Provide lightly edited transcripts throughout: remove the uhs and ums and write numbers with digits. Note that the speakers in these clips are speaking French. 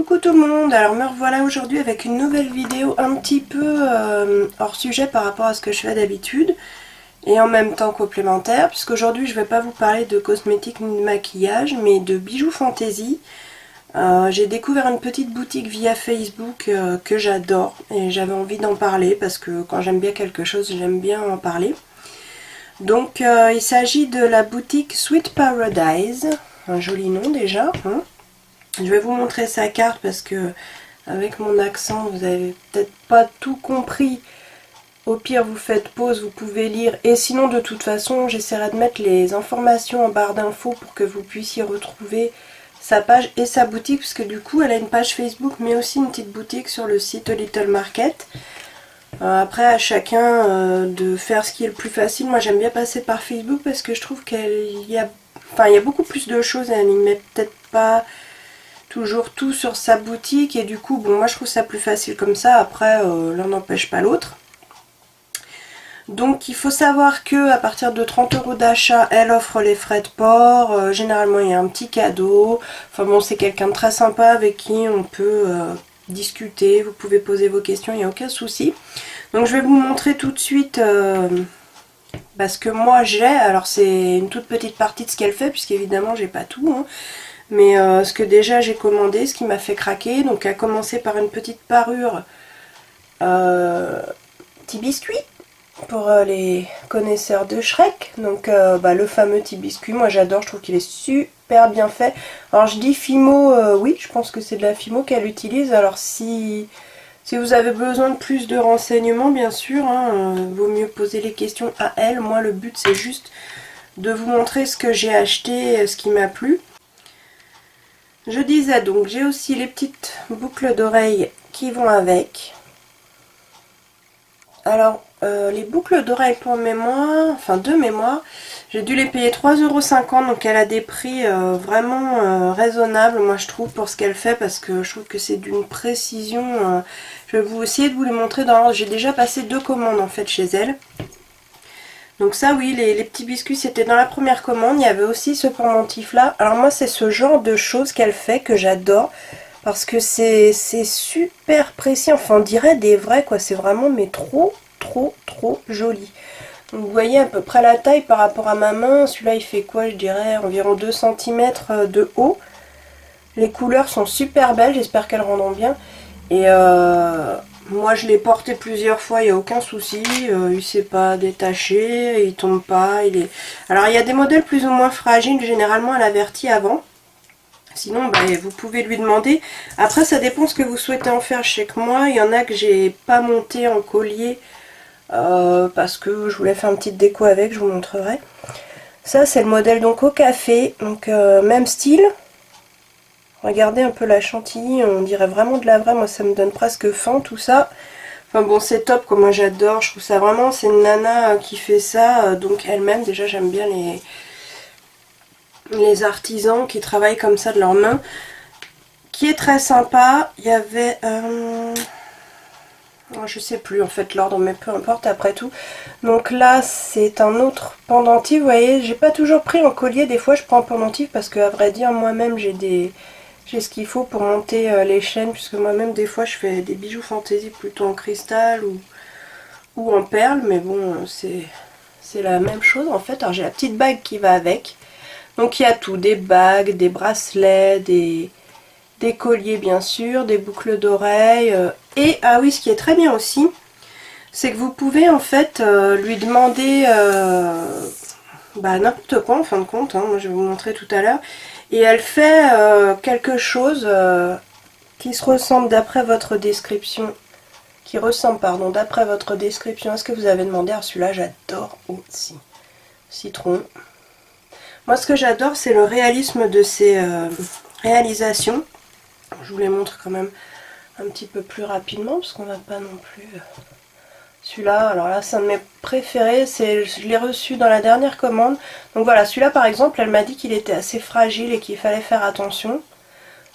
Coucou tout le monde, alors me revoilà aujourd'hui avec une nouvelle vidéo un petit peu hors sujet par rapport à ce que je fais d'habitude et en même temps complémentaire, puisqu'aujourd'hui je vais pas vous parler de cosmétiques ni de maquillage mais de bijoux fantaisie. J'ai découvert une petite boutique via Facebook que j'adore et j'avais envie d'en parler parce que quand j'aime bien quelque chose j'aime bien en parler. Donc il s'agit de la boutique Sweet Paradise, un joli nom déjà, hein. Je vais vous montrer sa carte parce que avec mon accent vous avez peut-être pas tout compris. Au pire vous faites pause, vous pouvez lire et sinon de toute façon j'essaierai de mettre les informations en barre d'infos pour que vous puissiez retrouver sa page et sa boutique, puisque du coup elle a une page Facebook mais aussi une petite boutique sur le site Little Market. Après à chacun de faire ce qui est le plus facile. Moi j'aime bien passer par Facebook parce que je trouve qu'il y a, il y a beaucoup plus de choses, elle n'y met peut-être pas toujours tout sur sa boutique et du coup bon moi je trouve ça plus facile comme ça. Après l'un n'empêche pas l'autre. Donc il faut savoir que à partir de 30 € d'achat elle offre les frais de port, généralement il y a un petit cadeau, enfin bon c'est quelqu'un de très sympa avec qui on peut discuter, vous pouvez poser vos questions, il n'y a aucun souci. Donc je vais vous montrer tout de suite ce que moi j'ai, alors c'est une toute petite partie de ce qu'elle fait puisqu'évidemment j'ai pas tout, hein. Mais ce que déjà j'ai commandé, ce qui m'a fait craquer, donc à commencer par une petite parure petit biscuit pour les connaisseurs de Shrek, donc le fameux petit biscuit, moi j'adore, je trouve qu'il est super bien fait. Alors je dis Fimo, oui je pense que c'est de la Fimo qu'elle utilise, alors si vous avez besoin de plus de renseignements bien sûr, hein, vaut mieux poser les questions à elle. Moi le but c'est juste de vous montrer ce que j'ai acheté, ce qui m'a plu. Je disais donc, j'ai aussi les petites boucles d'oreilles qui vont avec. Alors, les boucles d'oreilles pour mémoire, enfin de mémoire, j'ai dû les payer 3,50 €, donc elle a des prix vraiment raisonnables, moi je trouve, pour ce qu'elle fait, parce que je trouve que c'est d'une précision. Je vais vous essayer de vous les montrer dans l'ordre. J'ai déjà passé 2 commandes en fait chez elle. Donc ça oui, les petits biscuits c'était dans la première commande. Il y avait aussi ce pendentif là. Alors moi c'est ce genre de choses qu'elle fait que j'adore. Parce que c'est super précis. Enfin on dirait des vrais quoi. C'est vraiment mais trop joli. Donc vous voyez à peu près la taille par rapport à ma main. Celui-là il fait quoi, je dirais environ 2 cm de haut. Les couleurs sont super belles. J'espère qu'elles rendront bien. Et moi je l'ai porté plusieurs fois, il n'y a aucun souci, il s'est pas détaché, il tombe pas, il est... Alors il y a des modèles plus ou moins fragiles, généralement elle avertit avant. Sinon vous pouvez lui demander. Après ça dépend ce que vous souhaitez en faire. Je sais que moi, il y en a que j'ai pas monté en collier parce que je voulais faire une petite déco avec, je vous montrerai. Ça c'est le modèle donc au café, donc même style. Regardez un peu la chantilly, on dirait vraiment de la vraie, moi ça me donne presque faim tout ça. Enfin bon c'est top, quoi. Moi j'adore, je trouve ça vraiment, c'est une nana qui fait ça, donc elle-même, déjà j'aime bien les artisans qui travaillent comme ça de leurs mains. Qui est très sympa, il y avait, je sais plus en fait l'ordre, mais peu importe après tout. Donc là c'est un autre pendentif, vous voyez, j'ai pas toujours pris en collier, des fois je prends en pendentif parce que à vrai dire moi-même j'ai ce qu'il faut pour monter les chaînes, puisque moi-même des fois je fais des bijoux fantaisie plutôt en cristal ou en perles, mais bon c'est la même chose en fait. Alors j'ai la petite bague qui va avec, donc il y a tout, des bagues, des bracelets, des colliers bien sûr, des boucles d'oreilles, et ah oui ce qui est très bien aussi, c'est que vous pouvez en fait lui demander n'importe quoi en fin de compte, hein. Moi je vais vous montrer tout à l'heure. Et elle fait quelque chose qui se ressemble d'après votre description. Qui ressemble, pardon, d'après votre description à ce que vous avez demandé. Alors celui-là, j'adore aussi. Citron. Moi, ce que j'adore, c'est le réalisme de ces réalisations. Je vous les montre quand même un petit peu plus rapidement, parce qu'on n'a pas non plus... Celui-là, alors là c'est un de mes préférés, je l'ai reçu dans la dernière commande. Donc voilà, celui-là par exemple, elle m'a dit qu'il était assez fragile et qu'il fallait faire attention.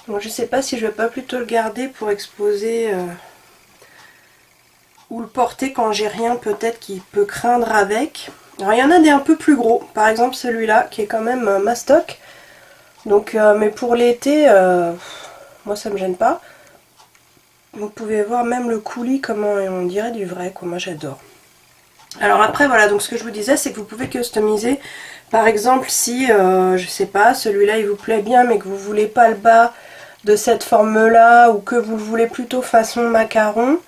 Donc je sais pas si je vais pas plutôt le garder pour exposer ou le porter quand j'ai rien peut-être qui peut craindre avec. Alors il y en a des un peu plus gros, par exemple celui-là qui est quand même mastoc. Donc mais pour l'été, moi ça me gêne pas. Vous pouvez voir même le coulis, comment on dirait du vrai, quoi. Moi j'adore. Alors après voilà, donc ce que je vous disais, c'est que vous pouvez customiser. Par exemple si, je sais pas, celui-là il vous plaît bien mais que vous voulez pas le bas de cette forme là, ou que vous le voulez plutôt façon macaron,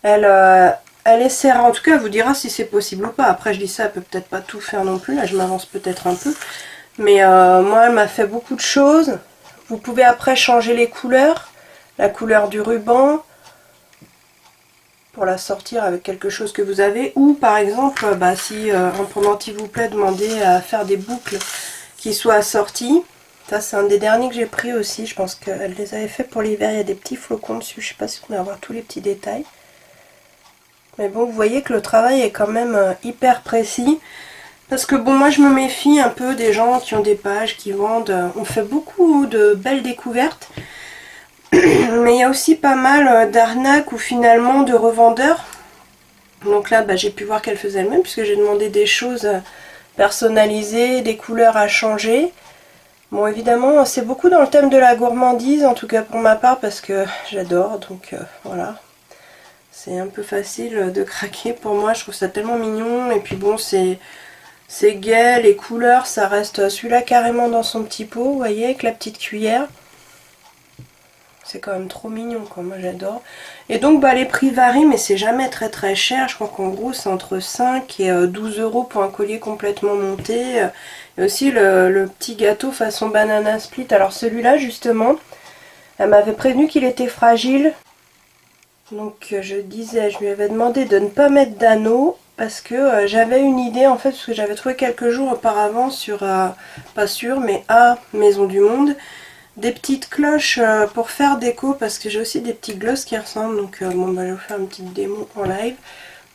elle essaiera, en tout cas elle vous dira si c'est possible ou pas. Après je dis ça, elle peut peut-être pas tout faire non plus, là je m'avance peut-être un peu. Mais moi elle m'a fait beaucoup de choses. Vous pouvez après changer les couleurs, la couleur du ruban, pour la sortir avec quelque chose que vous avez. Ou par exemple, si un pendentif vous plaît, demandez à faire des boucles qui soient assorties. Ça c'est un des derniers que j'ai pris aussi, je pense qu'elle les avait fait pour l'hiver, il y a des petits flocons dessus, je sais pas si vous pouvez avoir tous les petits détails. Mais bon, vous voyez que le travail est quand même hyper précis. Parce que bon, moi je me méfie un peu des gens qui ont des pages, qui vendent. On fait beaucoup de belles découvertes. Mais il y a aussi pas mal d'arnaques ou finalement de revendeurs. Donc là, j'ai pu voir qu'elle faisait elle-même, puisque j'ai demandé des choses personnalisées, des couleurs à changer. Bon, évidemment, c'est beaucoup dans le thème de la gourmandise, en tout cas pour ma part, parce que j'adore. Donc voilà. C'est un peu facile de craquer pour moi, je trouve ça tellement mignon. Et puis bon, c'est gai, les couleurs, ça reste celui-là carrément dans son petit pot, vous voyez, avec la petite cuillère. C'est quand même trop mignon, quoi. Moi j'adore. Et donc les prix varient, mais c'est jamais très très cher. Je crois qu'en gros c'est entre 5 et 12 € pour un collier complètement monté. Et aussi le petit gâteau façon banana split. Alors celui-là justement, elle m'avait prévenu qu'il était fragile. Donc je lui avais demandé de ne pas mettre d'anneau. Parce que j'avais une idée en fait, parce que j'avais trouvé quelques jours auparavant sur, pas sûr, mais à Maison du Monde, des petites cloches pour faire déco, parce que j'ai aussi des petits gloss qui ressemblent. Donc je vais vous faire une petite démo en live.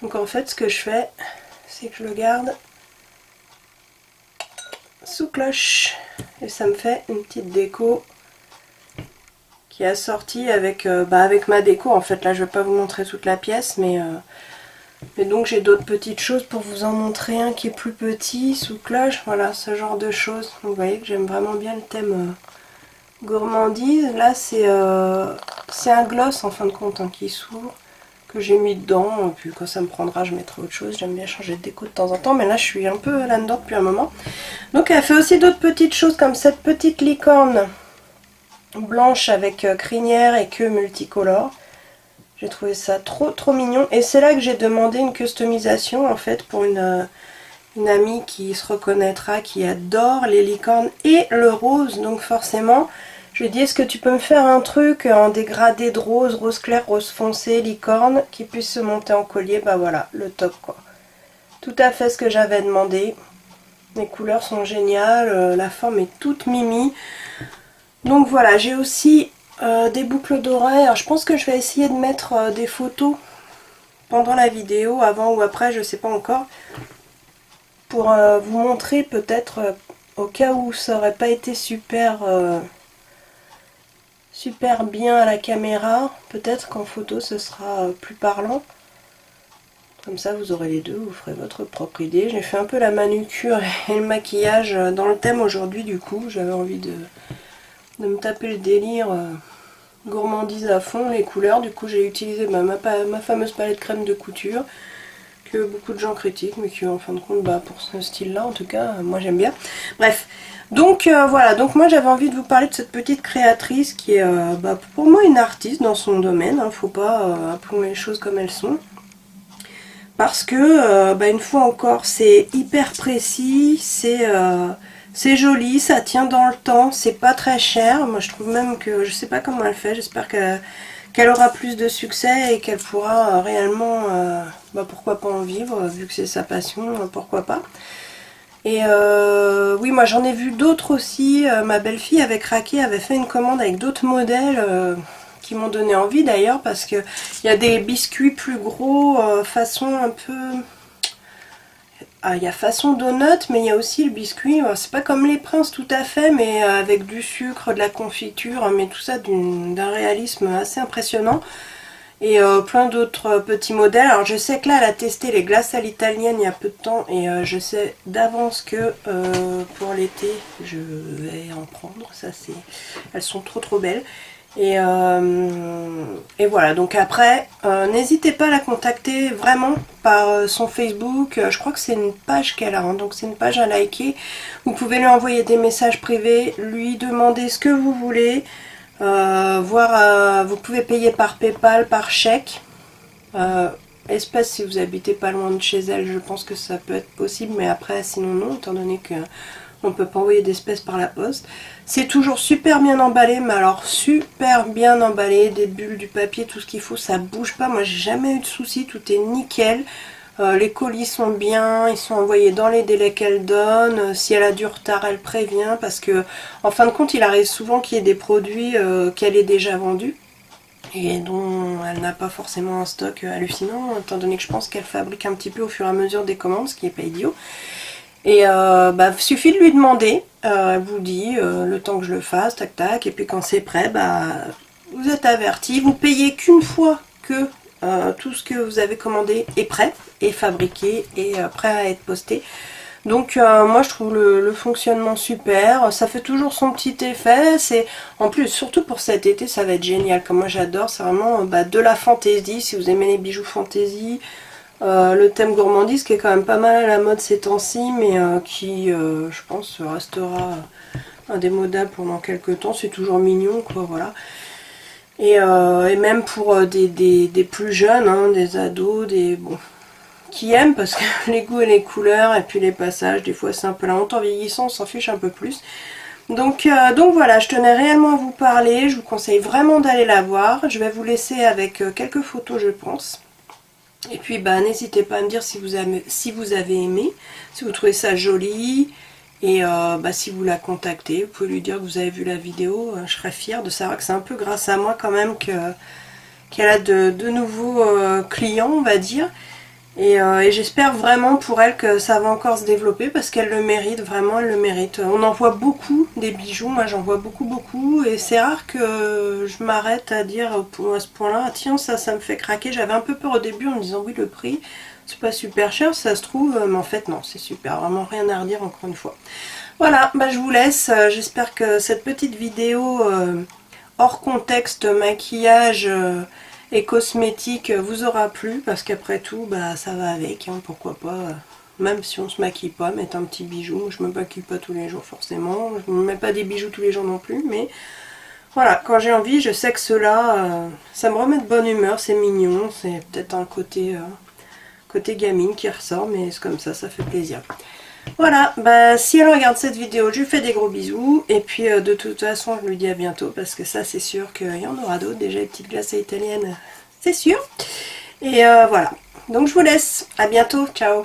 Donc en fait ce que je fais, c'est que je le garde sous cloche. Et ça me fait une petite déco qui est assortie avec, avec ma déco. En fait là je vais pas vous montrer toute la pièce, mais donc j'ai d'autres petites choses pour vous en montrer un qui est plus petit, sous cloche, voilà, ce genre de choses. Donc vous voyez que j'aime vraiment bien le thème gourmandise. Là c'est un gloss en fin de compte qui s'ouvre, que j'ai mis dedans, puis quand ça me prendra je mettrai autre chose. J'aime bien changer de déco de temps en temps, mais là je suis un peu là-dedans depuis un moment. Donc elle fait aussi d'autres petites choses comme cette petite licorne blanche avec crinière et queue multicolore. J'ai trouvé ça trop mignon. Et c'est là que j'ai demandé une customisation en fait pour une amie qui se reconnaîtra, qui adore les licornes et le rose. Donc forcément, je lui ai dit, est-ce que tu peux me faire un truc en dégradé de rose, rose clair, rose foncé, licorne, qui puisse se monter en collier. Bah voilà, le top quoi. Tout à fait ce que j'avais demandé. Les couleurs sont géniales, la forme est toute mimi. Donc voilà, j'ai aussi des boucles d'oreilles. Alors je pense que je vais essayer de mettre des photos pendant la vidéo, avant ou après, je sais pas encore, pour vous montrer peut-être au cas où ça aurait pas été super bien à la caméra, peut-être qu'en photo ce sera plus parlant. Comme ça vous aurez les deux, vous ferez votre propre idée. J'ai fait un peu la manucure et le maquillage dans le thème aujourd'hui, du coup j'avais envie de me taper le délire gourmandise à fond, les couleurs. Du coup j'ai utilisé ma fameuse palette crème de couture que beaucoup de gens critiquent, mais qui en fin de compte, pour ce style là en tout cas, moi j'aime bien. Bref, donc voilà, donc moi j'avais envie de vous parler de cette petite créatrice qui est pour moi une artiste dans son domaine, faut pas appelons les choses comme elles sont. Parce que une fois encore c'est hyper précis, c'est joli, ça tient dans le temps, c'est pas très cher. Moi je trouve même que, je sais pas comment elle fait, j'espère qu'elle aura plus de succès et qu'elle pourra réellement, pourquoi pas en vivre, vu que c'est sa passion, pourquoi pas. Et oui, moi j'en ai vu d'autres aussi. Ma belle-fille avait craqué, avait fait une commande avec d'autres modèles qui m'ont donné envie d'ailleurs, parce que il y a des biscuits plus gros, façon un peu... il y a façon donut, mais il y a aussi le biscuit, c'est pas comme les Princes tout à fait, mais avec du sucre, de la confiture, mais tout ça d'un réalisme assez impressionnant. Et plein d'autres petits modèles. Alors je sais que là elle a testé les glaces à l'italienne il y a peu de temps, et je sais d'avance que pour l'été je vais en prendre. Ça c'est, elles sont trop belles. Et voilà, donc après, n'hésitez pas à la contacter vraiment par son Facebook. Je crois que c'est une page qu'elle a, hein, donc c'est une page à liker. Vous pouvez lui envoyer des messages privés, lui demander ce que vous voulez, vous pouvez payer par PayPal, par chèque. Espèce, si vous habitez pas loin de chez elle, je pense que ça peut être possible, mais après, sinon non, étant donné que on peut pas envoyer d'espèces par la poste. C'est toujours super bien emballé, mais alors super bien emballé, des bulles, du papier, tout ce qu'il faut, ça bouge pas. Moi, j'ai jamais eu de soucis, tout est nickel. Les colis sont bien, ils sont envoyés dans les délais qu'elle donne. Si elle a du retard, elle prévient, parce que en fin de compte, il arrive souvent qu'il y ait des produits qu'elle ait déjà vendus et dont elle n'a pas forcément un stock hallucinant, étant donné que je pense qu'elle fabrique un petit peu au fur et à mesure des commandes, ce qui est pas idiot. Et suffit de lui demander, elle vous dit le temps que je le fasse, tac tac, et puis quand c'est prêt, vous êtes averti, vous payez qu'une fois que tout ce que vous avez commandé est prêt, est fabriqué et prêt à être posté. Donc moi je trouve le fonctionnement super, ça fait toujours son petit effet, c'est en plus surtout pour cet été ça va être génial, comme moi j'adore, c'est vraiment de la fantaisie, si vous aimez les bijoux fantaisie, le thème gourmandise qui est quand même pas mal à la mode ces temps-ci, mais qui je pense restera indémodable pendant quelques temps, c'est toujours mignon quoi, voilà. Et même pour des plus jeunes, hein, des ados, qui aiment parce que les goûts et les couleurs et puis les passages, des fois c'est un peu la honte, en vieillissant on s'en fiche un peu plus. Donc voilà, je tenais réellement à vous parler, je vous conseille vraiment d'aller la voir. Je vais vous laisser avec quelques photos je pense. Et puis n'hésitez pas à me dire si vous avez aimé, si vous trouvez ça joli. Et si vous la contactez, vous pouvez lui dire que vous avez vu la vidéo, je serais fière de savoir que c'est un peu grâce à moi quand même qu'elle a de nouveaux clients on va dire. Et j'espère vraiment pour elle que ça va encore se développer parce qu'elle le mérite, vraiment elle le mérite. On en voit beaucoup des bijoux, moi j'en vois beaucoup et c'est rare que je m'arrête à dire à ce point là, ah, tiens ça me fait craquer. J'avais un peu peur au début en me disant oui le prix c'est pas super cher ça se trouve, mais en fait non c'est super, vraiment rien à redire encore une fois. Voilà, je vous laisse, j'espère que cette petite vidéo hors contexte maquillage et cosmétique vous aura plu parce qu'après tout ça va avec, hein, pourquoi pas, même si on se maquille pas, mettre un petit bijou. Je me maquille pas tous les jours forcément, je me mets pas des bijoux tous les jours non plus, mais voilà, quand j'ai envie, je sais que cela ça me remet de bonne humeur, c'est mignon, c'est peut-être un côté gamine qui ressort, mais c'est comme ça fait plaisir. Voilà, si elle regarde cette vidéo, je lui fais des gros bisous. Et puis de toute façon, je lui dis à bientôt parce que ça, c'est sûr qu'il y en aura d'autres. Déjà, les petites glaces italiennes, c'est sûr. Et voilà. Donc je vous laisse. À bientôt. Ciao.